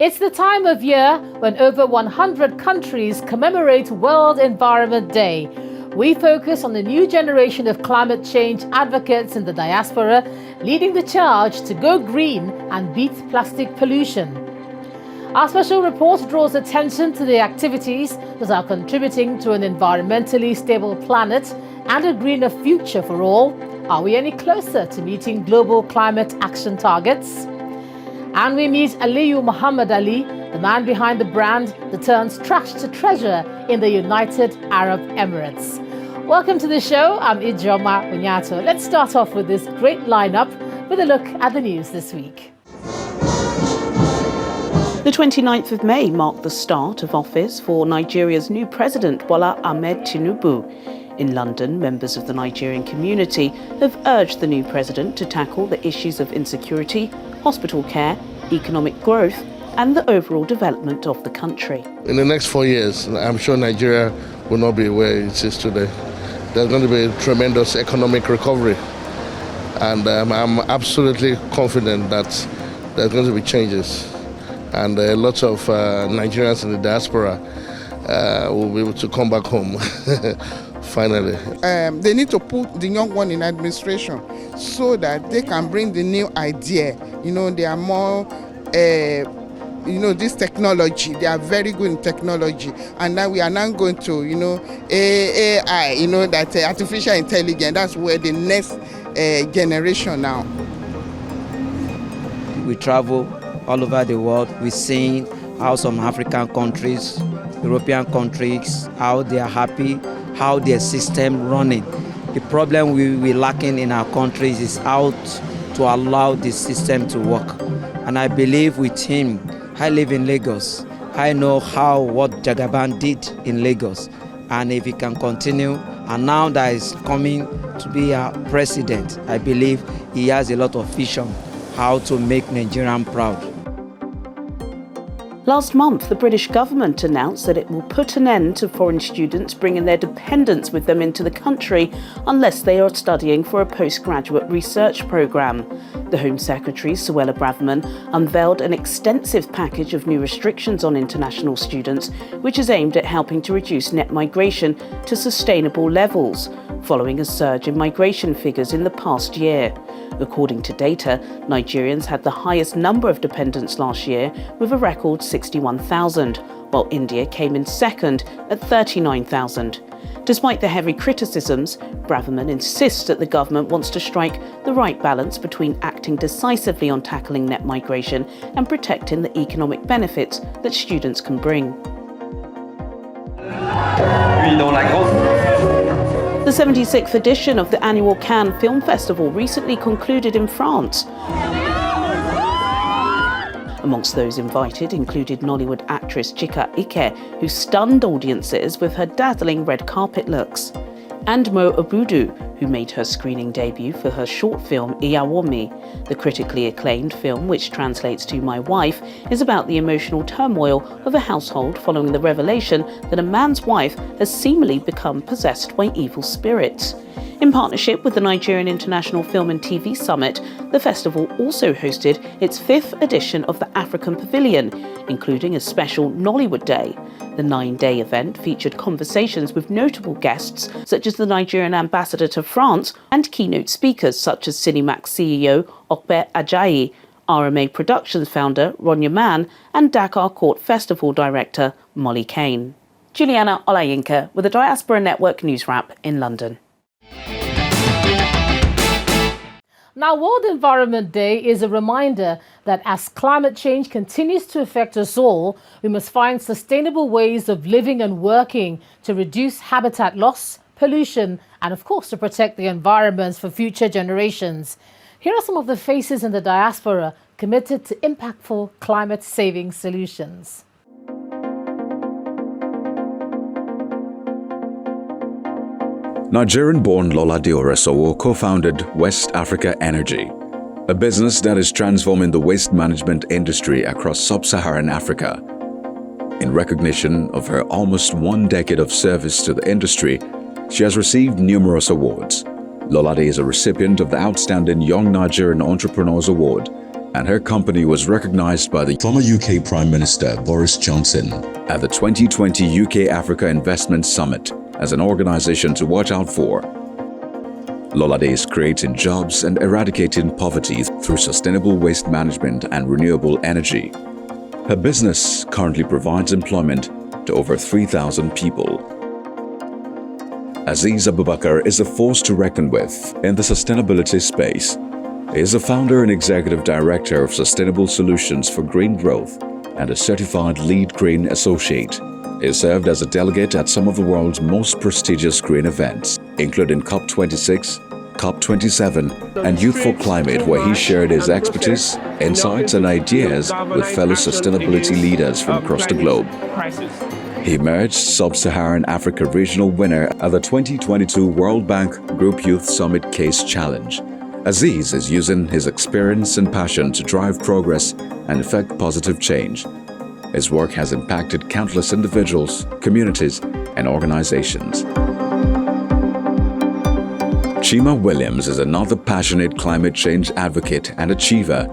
It's the time of year when over 100 countries commemorate World Environment Day. We focus on the new generation of climate change advocates in the diaspora, leading the charge to go green and beat plastic pollution. Our special report draws attention to the activities that are contributing to an environmentally stable planet and a greener future for all. Are we any closer to meeting global climate action targets? And we meet Aliyu Mohammed, the man behind the brand that turns trash to treasure in the United Arab Emirates. Welcome to the show. I'm Ijoma Unyato. Let's start off with this great lineup with a look at the news this week. The 29th of May marked the start of office for Nigeria's new president, Bola Ahmed Tinubu. In London, members of the Nigerian community have urged the new president to tackle the issues of insecurity, hospital care, economic growth, and the overall development of the country. In the next 4 years, I'm sure Nigeria will not be where it is today. There's going to be a tremendous economic recovery, and I'm absolutely confident that there's going to be changes, and a lot of Nigerians in the diaspora will be able to come back home finally. They need to put the young one in administration so that they can bring the new idea. You know, they are more this technology, they are very good in technology, and now we are now going to, AI, that artificial intelligence, that's where the next generation now. We travel all over the world, we're seeing how some African countries, European countries, how they are happy, how their system running. The problem we're lacking in our countries is how to allow the system to work. And I believe with him, I live in Lagos. I know what Jagaban did in Lagos. And if he can continue, and now that he's coming to be our president, I believe he has a lot of vision how to make Nigerian proud. Last month, the British government announced that it will put an end to foreign students bringing their dependents with them into the country unless they are studying for a postgraduate research programme. The Home Secretary, Suella Braverman, unveiled an extensive package of new restrictions on international students, which is aimed at helping to reduce net migration to sustainable levels, following a surge in migration figures in the past year. According to data, Nigerians had the highest number of dependents last year with a record 61,000, while India came in second at 39,000. Despite the heavy criticisms, Braverman insists that the government wants to strike the right balance between acting decisively on tackling net migration and protecting the economic benefits that students can bring. The 76th edition of the annual Cannes Film Festival recently concluded in France. Amongst those invited included Nollywood actress Chika Ike, who stunned audiences with her dazzling red carpet looks, and Mo Obudu, who made her screening debut for her short film Iyawomi. The critically acclaimed film, which translates to My Wife, is about the emotional turmoil of a household following the revelation that a man's wife has seemingly become possessed by evil spirits. In partnership with the Nigerian International Film and TV Summit, the festival also hosted its 5th edition of the African Pavilion, including a special Nollywood Day. The 9-day event featured conversations with notable guests such as the Nigerian ambassador to France and keynote speakers such as Cinemax CEO Okpe Ajayi, RMA Productions founder Ronya Mann, and Dakar Court Festival director Molly Kane. Juliana Olayinka with the Diaspora Network News Wrap in London. Now, World Environment Day is a reminder that as climate change continues to affect us all, we must find sustainable ways of living and working to reduce habitat loss, pollution, and of course to protect the environment for future generations. Here are some of the faces in the diaspora committed to impactful climate-saving solutions. Nigerian-born Lola Dioresowo co-founded West Africa Energy, a business that is transforming the waste management industry across sub-Saharan Africa. In recognition of her almost 1 decade of service to the industry, she has received numerous awards. Lolade is a recipient of the Outstanding Young Nigerian Entrepreneurs Award, and her company was recognized by the former UK Prime Minister Boris Johnson at the 2020 UK Africa Investment Summit as an organization to watch out for. Lolade is creating jobs and eradicating poverty through sustainable waste management and renewable energy. Her business currently provides employment to over 3,000 people. Aziz Abubakar is a force to reckon with in the sustainability space. He is the founder and executive director of Sustainable Solutions for Green Growth and a certified lead green associate. He served as a delegate at some of the world's most prestigious green events, including COP26, COP27, and Youth for Climate, where he shared his expertise, insights, and ideas with fellow sustainability leaders from across the globe. He emerged Sub-Saharan Africa Regional winner at the 2022 World Bank Group Youth Summit Case Challenge. Aziz is using his experience and passion to drive progress and effect positive change. His work has impacted countless individuals, communities, and organizations. Chima Williams is another passionate climate change advocate and achiever.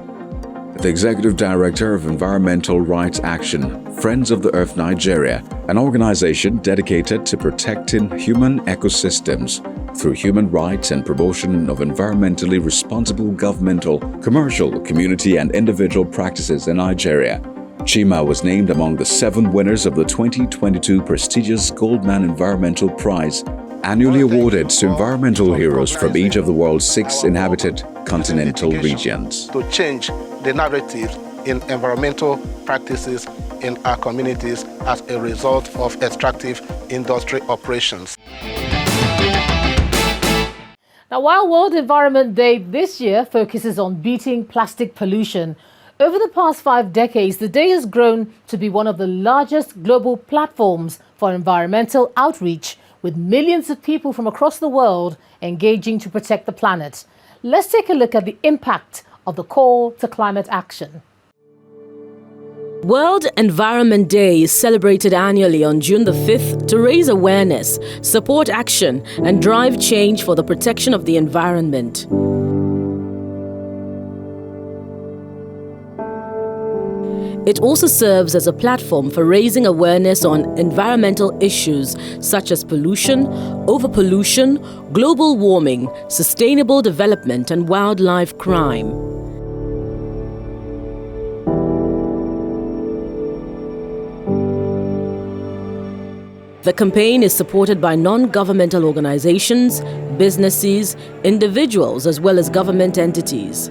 The Executive Director of Environmental Rights Action, Friends of the Earth Nigeria, an organization dedicated to protecting human ecosystems through human rights and promotion of environmentally responsible governmental, commercial, community, and individual practices in Nigeria. Chima was named among the 7 winners of the 2022 prestigious Goldman Environmental Prize, annually awarded to environmental heroes from each of the world's 6 inhabited continental regions. To change the narrative in environmental practices in our communities as a result of extractive industry operations. Now, while World Environment Day this year focuses on beating plastic pollution, over the past 5 decades, the day has grown to be one of the largest global platforms for environmental outreach, with millions of people from across the world engaging to protect the planet. Let's take a look at the impact of the call to climate action. World Environment Day is celebrated annually on June the 5th to raise awareness, support action, and drive change for the protection of the environment. It also serves as a platform for raising awareness on environmental issues such as pollution, overpollution, global warming, sustainable development, and wildlife crime. The campaign is supported by non-governmental organizations, businesses, individuals, as well as government entities.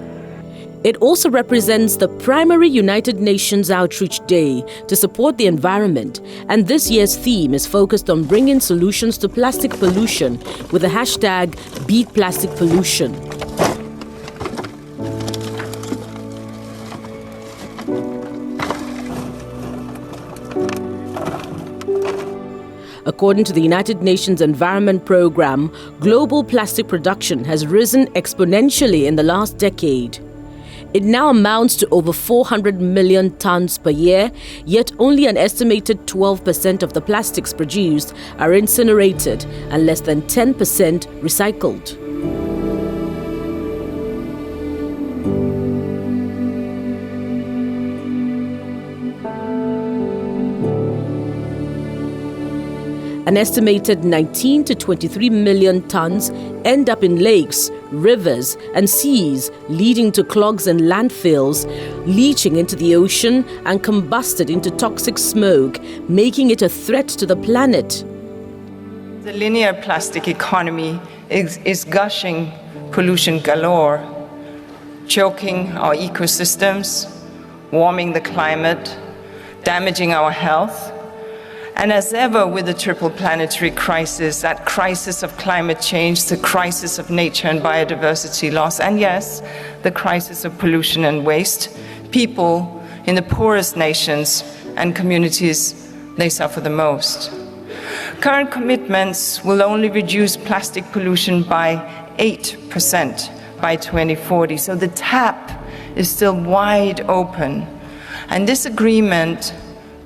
It also represents the primary United Nations Outreach Day to support the environment, and this year's theme is focused on bringing solutions to plastic pollution with the hashtag #BeatPlasticPollution. According to the United Nations Environment Programme, global plastic production has risen exponentially in the last decade. It now amounts to over 400 million tons per year, yet only an estimated 12% of the plastics produced are incinerated and less than 10% recycled. An estimated 19 to 23 million tons end up in lakes, rivers, and seas, leading to clogs in landfills, leaching into the ocean and combusted into toxic smoke, making it a threat to the planet. The linear plastic economy is gushing pollution galore, choking our ecosystems, warming the climate, damaging our health. And as ever with the triple planetary crisis, that crisis of climate change, the crisis of nature and biodiversity loss, and yes, the crisis of pollution and waste, people in the poorest nations and communities, they suffer the most. Current commitments will only reduce plastic pollution by 8% by 2040, so the tap is still wide open. And this agreement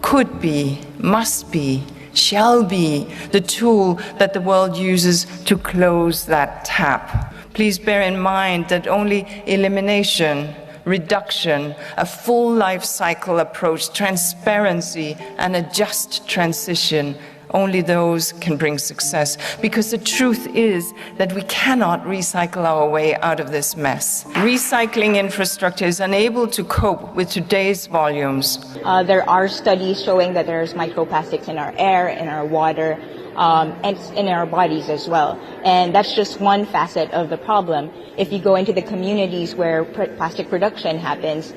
could be, must be, shall be the tool that the world uses to close that tap. Please bear in mind that only elimination, reduction, a full life cycle approach, transparency, and a just transition. Only those can bring success, because the truth is that we cannot recycle our way out of this mess. Recycling infrastructure is unable to cope with today's volumes. There are studies showing that there's microplastics in our air, in our water, and in our bodies as well. And that's just one facet of the problem. If you go into the communities where plastic production happens,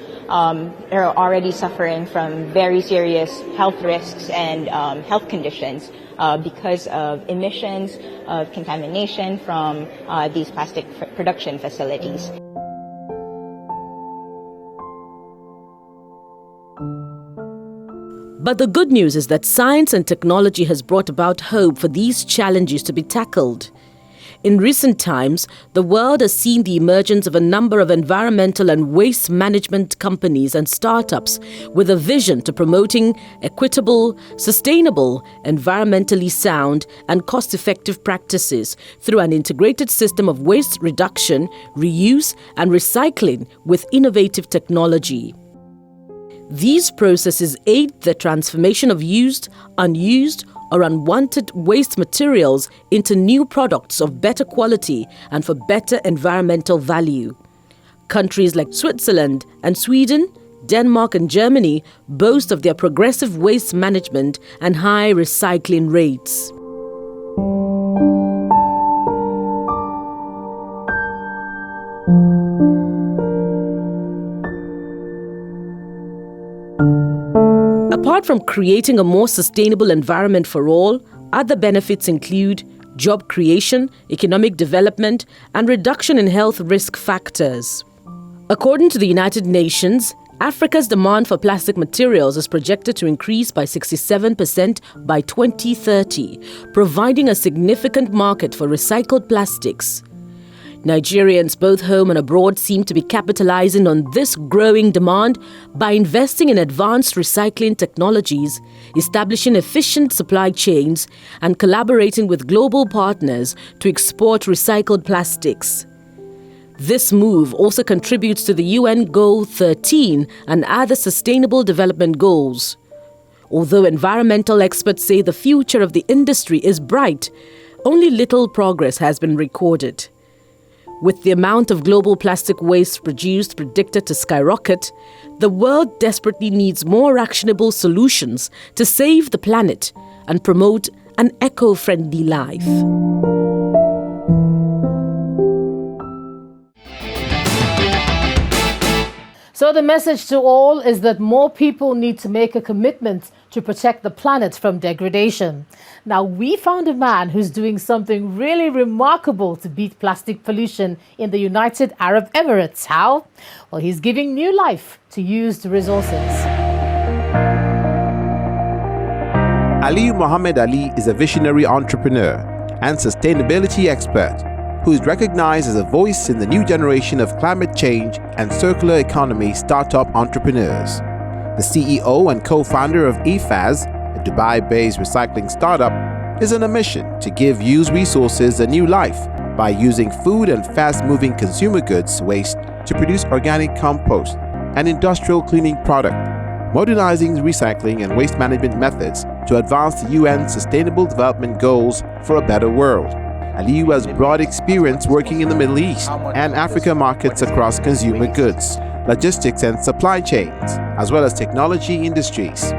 they're already suffering from very serious health risks and health conditions because of emissions, of contamination from these plastic production facilities. But the good news is that science and technology has brought about hope for these challenges to be tackled. In recent times, the world has seen the emergence of a number of environmental and waste management companies and startups with a vision to promoting equitable, sustainable, environmentally sound, and cost-effective practices through an integrated system of waste reduction, reuse, and recycling with innovative technology. These processes aid the transformation of used, unused, or unwanted waste materials into new products of better quality and for better environmental value. Countries like Switzerland and Sweden, Denmark and Germany boast of their progressive waste management and high recycling rates. Apart from creating a more sustainable environment for all, other benefits include job creation, economic development, and reduction in health risk factors. According to the United Nations, Africa's demand for plastic materials is projected to increase by 67% by 2030, providing a significant market for recycled plastics. Nigerians, both home and abroad, seem to be capitalizing on this growing demand by investing in advanced recycling technologies, establishing efficient supply chains, and collaborating with global partners to export recycled plastics. This move also contributes to the UN Goal 13 and other Sustainable Development Goals. Although environmental experts say the future of the industry is bright, only little progress has been recorded. With the amount of global plastic waste produced predicted to skyrocket, the world desperately needs more actionable solutions to save the planet and promote an eco-friendly life. So the message to all is that more people need to make a commitment to protect the planet from degradation. Now, we found a man who's doing something really remarkable to beat plastic pollution in the United Arab Emirates. How? Well, he's giving new life to used resources. Aliyu Mohammed Ali is a visionary entrepreneur and sustainability expert who is recognized as a voice in the new generation of climate change and circular economy startup entrepreneurs. The CEO and co-founder of EFAZ, a Dubai-based recycling startup, is on a mission to give used resources a new life by using food and fast-moving consumer goods waste to produce organic compost, an industrial cleaning product, modernizing recycling and waste management methods to advance the UN's Sustainable Development Goals for a better world. Aliyu has broad experience working in the Middle East and Africa markets across consumer goods, logistics and supply chains, as well as technology industries.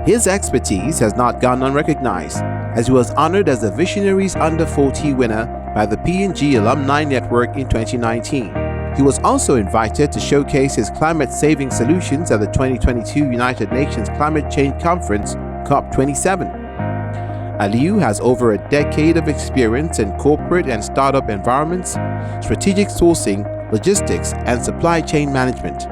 His expertise has not gone unrecognized, as he was honored as the Visionaries Under 40 winner by the P&G Alumni Network in 2019. He was also invited to showcase his climate-saving solutions at the 2022 United Nations Climate Change Conference, COP27. Aliyu has over a decade of experience in corporate and startup environments, strategic sourcing, logistics, and supply chain management.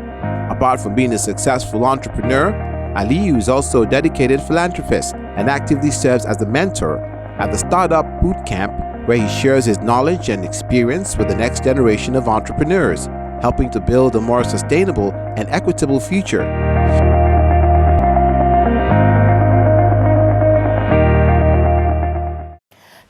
Apart from being a successful entrepreneur, Aliyu is also a dedicated philanthropist and actively serves as a mentor at the Startup Bootcamp, where he shares his knowledge and experience with the next generation of entrepreneurs, helping to build a more sustainable and equitable future.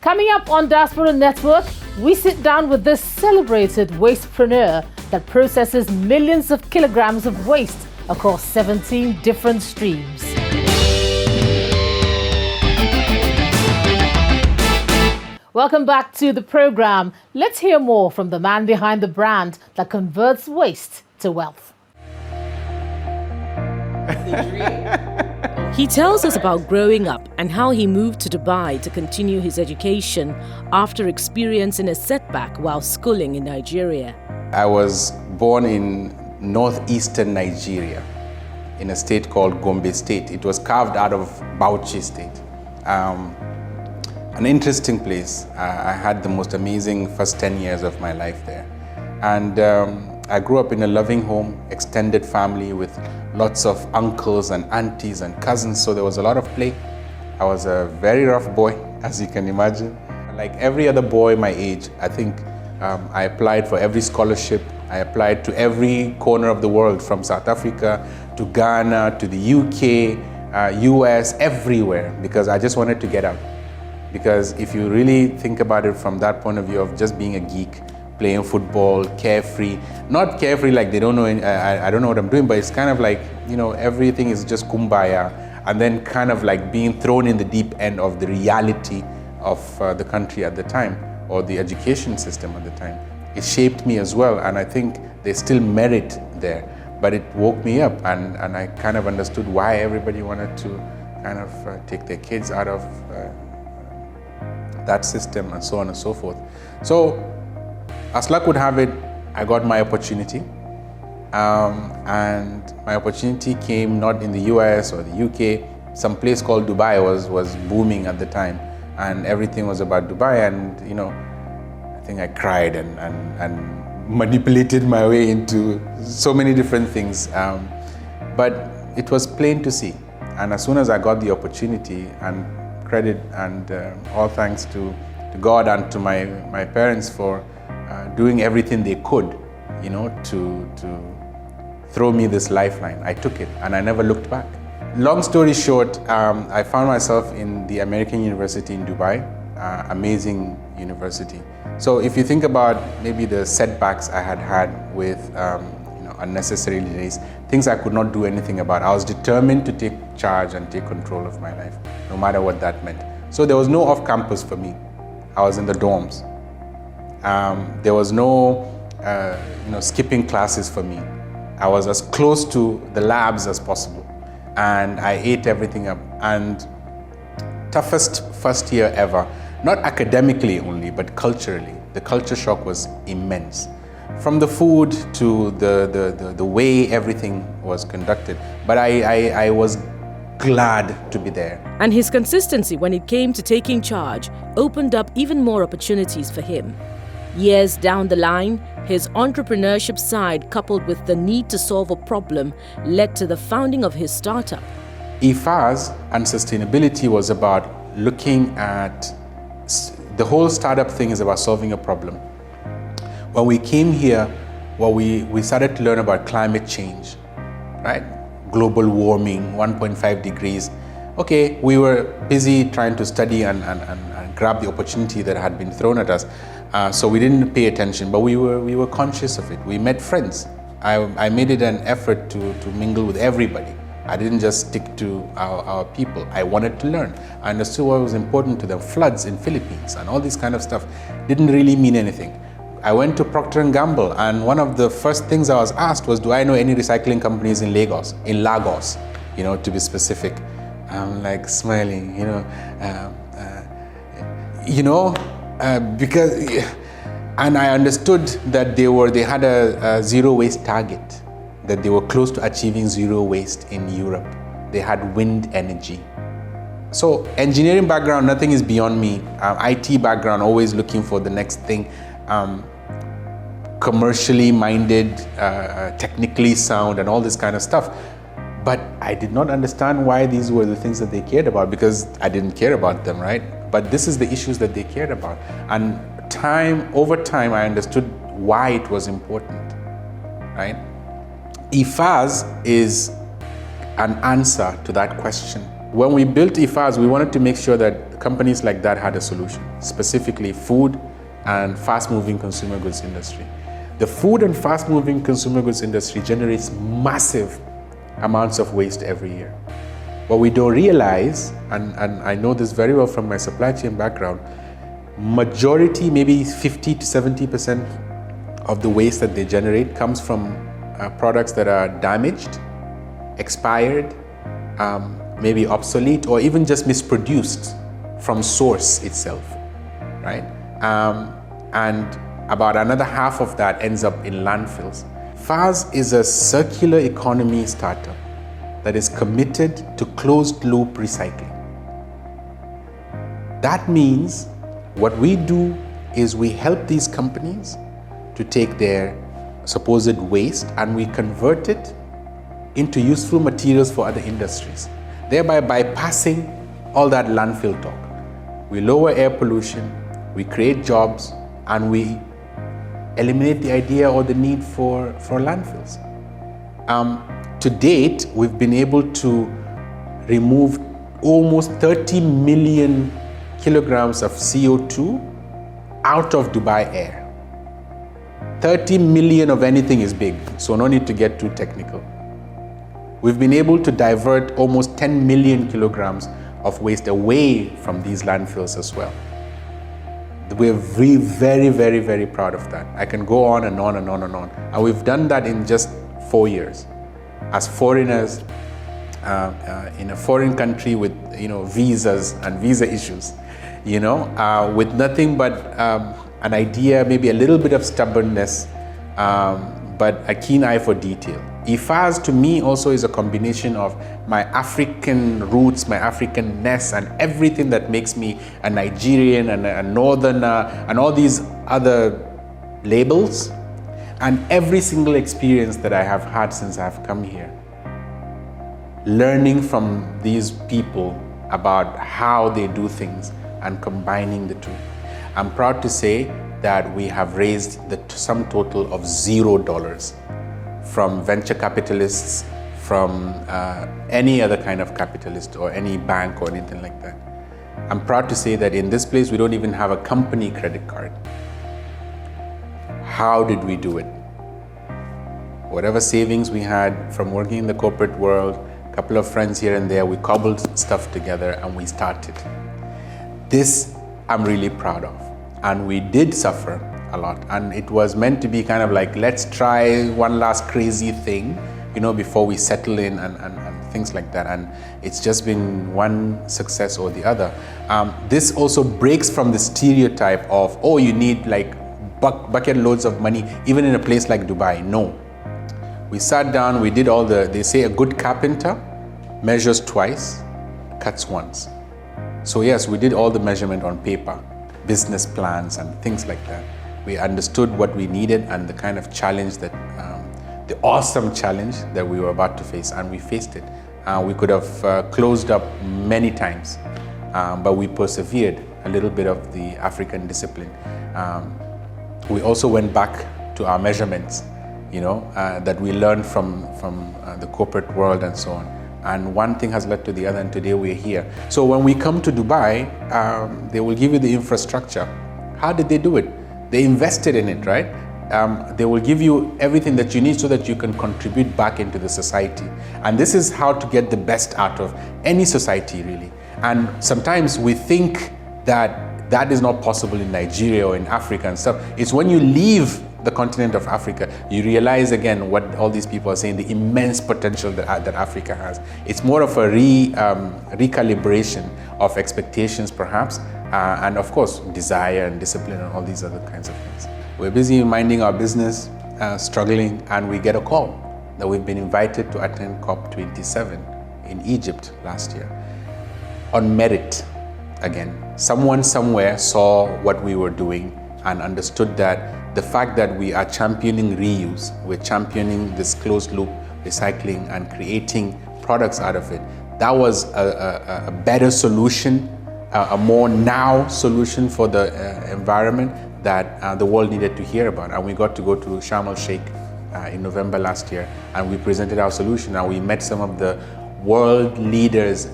Coming up on Diaspora Network, we sit down with this celebrated wastepreneur that processes millions of kilograms of waste across 17 different streams. Welcome back to the program. Let's hear more from the man behind the brand that converts waste to wealth. He tells us about growing up and how he moved to Dubai to continue his education after experiencing a setback while schooling in Nigeria. I was born in northeastern Nigeria, in a state called Gombe State. It was carved out of Bauchi State. An interesting place. I had the most amazing first 10 years of my life there. And I grew up in a loving home, extended family with lots of uncles and aunties and cousins, so there was a lot of play. I was a very rough boy, as you can imagine. Like every other boy my age, I think I applied for every scholarship. I applied to every corner of the world, from South Africa to Ghana to the UK, US, everywhere, because I just wanted to get out. Because if you really think about it from that point of view of just being a geek, playing football, carefree, not carefree like they don't know, I don't know what I'm doing, but it's kind of like, you know, everything is just kumbaya, and then kind of like being thrown in the deep end of the reality of the country at the time, or the education system at the time. It shaped me as well, and I think there's still merit there, but it woke me up, and I kind of understood why everybody wanted to kind of take their kids out of that system and so on and so forth. So, as luck would have it, I got my opportunity. And my opportunity came not in the US or the UK. Some place called Dubai was booming at the time, and everything was about Dubai. And you know, I think I cried and manipulated my way into so many different things. But it was plain to see. And as soon as I got the opportunity, and credit and all thanks to God and to my parents for doing everything they could, you know, to throw me this lifeline. I took it and I never looked back. Long story short, I found myself in the American University in Dubai, amazing university. So if you think about maybe the setbacks I had with unnecessary delays, things I could not do anything about, I was determined to take charge and take control of my life, no matter what that meant. So there was no off-campus for me. I was in the dorms. There was no skipping classes for me. I was as close to the labs as possible, and I ate everything up. And toughest first year ever, not academically only, but culturally. The culture shock was immense. From the food to the way everything was conducted. But I was glad to be there. And his consistency when it came to taking charge opened up even more opportunities for him. Years down the line, his entrepreneurship side, coupled with the need to solve a problem, led to the founding of his startup. IFAS and sustainability was about looking at, the whole startup thing is about solving a problem. When we came here, we started to learn about climate change, right? Global warming, 1.5 degrees. Okay, we were busy trying to study and grab the opportunity that had been thrown at us. So we didn't pay attention, but we were conscious of it. We met friends. I made it an effort to mingle with everybody. I didn't just stick to our people. I wanted to learn. I understood what was important to them. Floods in Philippines and all this kind of stuff didn't really mean anything. I went to Procter & Gamble, and one of the first things I was asked was, do I know any recycling companies in Lagos, to be specific. I'm like smiling, because, and I understood that they had a zero waste target, that they were close to achieving zero waste in Europe. They had wind energy. So engineering background, nothing is beyond me. IT background, always looking for the next thing. Commercially minded, technically sound, and all this kind of stuff. But I did not understand why these were the things that they cared about, because I didn't care about them, right? But this is the issues that they cared about. And over time, I understood why it was important, right? IFAS is an answer to that question. When we built IFAS, we wanted to make sure that companies like that had a solution, specifically food and fast-moving consumer goods industry. The food and fast-moving consumer goods industry generates massive amounts of waste every year. What we don't realize, and I know this very well from my supply chain background, majority, maybe 50 to 70% of the waste that they generate comes from products that are damaged, expired, maybe obsolete, or even just misproduced from source itself, right? And about another half of that ends up in landfills. FAS is a circular economy startup that is committed to closed-loop recycling. That means what we do is we help these companies to take their supposed waste and we convert it into useful materials for other industries, thereby bypassing all that landfill talk. We lower air pollution, we create jobs, and we eliminate the idea or the need for landfills. To date, we've been able to remove almost 30 million kilograms of CO2 out of Dubai air. 30 million of anything is big, so no need to get too technical. We've been able to divert almost 10 million kilograms of waste away from these landfills as well. We're very, very, very proud of that. I can go on and on and on and on. And we've done that in just 4 years. As foreigners, in a foreign country with visas and visa issues, with nothing but an idea, maybe a little bit of stubbornness, but a keen eye for detail. IFAS to me also is a combination of my African roots, my Africanness, and everything that makes me a Nigerian and a northerner and all these other labels, and every single experience that I have had since I've come here. Learning from these people about how they do things and combining the two. I'm proud to say that we have raised the sum total of $0 from venture capitalists, from any other kind of capitalist or any bank or anything like that. I'm proud to say that in this place, we don't even have a company credit card. How did we do it? Whatever savings we had from working in the corporate world, a couple of friends here and there, we cobbled stuff together and we started. This I'm really proud of. And we did suffer a lot. And it was meant to be kind of like, let's try one last crazy thing, before we settle in and things like that. And it's just been one success or the other. This also breaks from the stereotype of, oh, you need like bucket loads of money, even in a place like Dubai. No. We sat down, we did they say a good carpenter measures twice, cuts once. So yes, we did all the measurement on paper, business plans and things like that. We understood what we needed and the kind of challenge that, the awesome challenge that we were about to face, and we faced it. We could have closed up many times, but we persevered, a little bit of the African discipline. We also went back to our measurements, that we learned from the corporate world and so on. And one thing has led to the other, and today we're here. So when we come to Dubai, they will give you the infrastructure. How did they do it? They invested in it, right? They will give you everything that you need so that you can contribute back into the society. And this is how to get the best out of any society, really. And sometimes we think that that is not possible in Nigeria or in Africa and stuff. It's when you leave the continent of Africa, you realize again what all these people are saying, the immense potential that Africa has. It's more of a recalibration of expectations perhaps, and of course desire and discipline and all these other kinds of things. We're busy minding our business, struggling, and we get a call that we've been invited to attend COP27 in Egypt last year. On merit, again. Someone somewhere saw what we were doing and understood that the fact that we are championing reuse, we're championing this closed loop recycling and creating products out of it, that was a better solution, a more now solution for the environment that the world needed to hear about. And we got to go to Sharm el-Sheikh in November last year, and we presented our solution, and we met some of the world leaders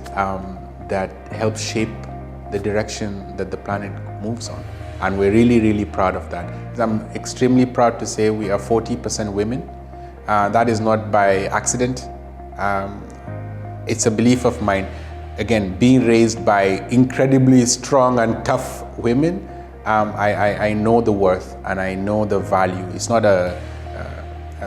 that help shape the direction that the planet moves on. And we're really, really proud of that. I'm extremely proud to say we are 40% women. That is not by accident. It's a belief of mine. Again, being raised by incredibly strong and tough women, I know the worth and I know the value. It's not a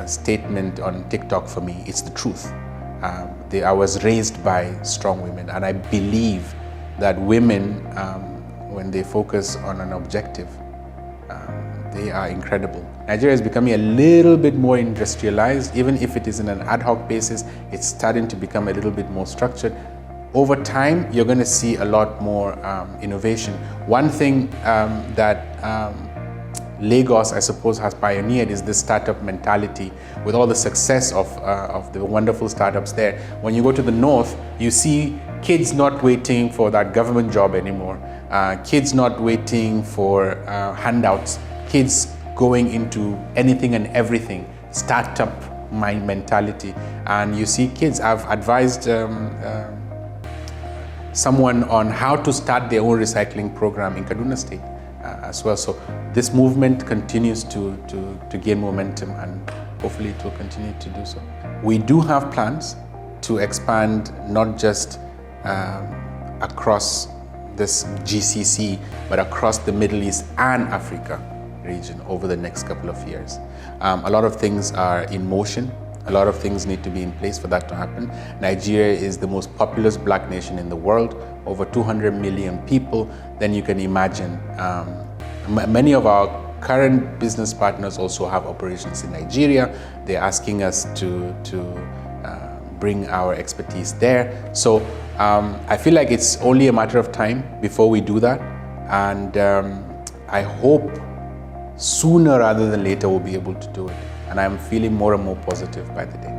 statement on TikTok for me, it's the truth. I was raised by strong women, and I believe that women, when they focus on an objective, they are incredible. Nigeria is becoming a little bit more industrialized. Even if it is in an ad hoc basis, it's starting to become a little bit more structured. Over time, you're going to see a lot more innovation. One thing that Lagos, I suppose, has pioneered is this startup mentality. With all the success of the wonderful startups there, when you go to the north, you see kids not waiting for that government job anymore, kids not waiting for handouts, kids going into anything and everything, startup mentality. And you see kids. I've advised someone on how to start their own recycling program in Kaduna State as well. So this movement continues to gain momentum, and hopefully it will continue to do so. We do have plans to expand not just across this GCC, but across the Middle East and Africa region over the next couple of years. A lot of things are in motion. A lot of things need to be in place for that to happen. Nigeria is the most populous black nation in the world, over 200 million people. Then you can imagine many of our current business partners also have operations in Nigeria. They're asking us to bring our expertise there. So I feel like it's only a matter of time before we do that. And I hope sooner rather than later we'll be able to do it. And I'm feeling more and more positive by the day.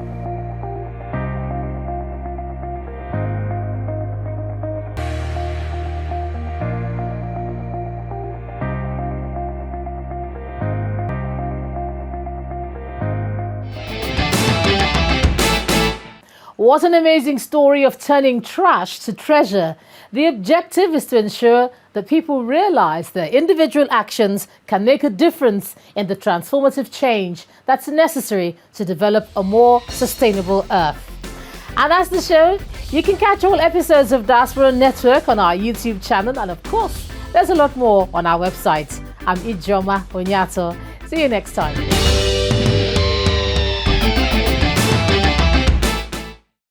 What an amazing story of turning trash to treasure. The objective is to ensure that people realize their individual actions can make a difference in the transformative change that's necessary to develop a more sustainable Earth. And that's the show. You can catch all episodes of Diaspora Network on our YouTube channel, and of course, there's a lot more on our website. I'm Ijoma Onyato. See you next time.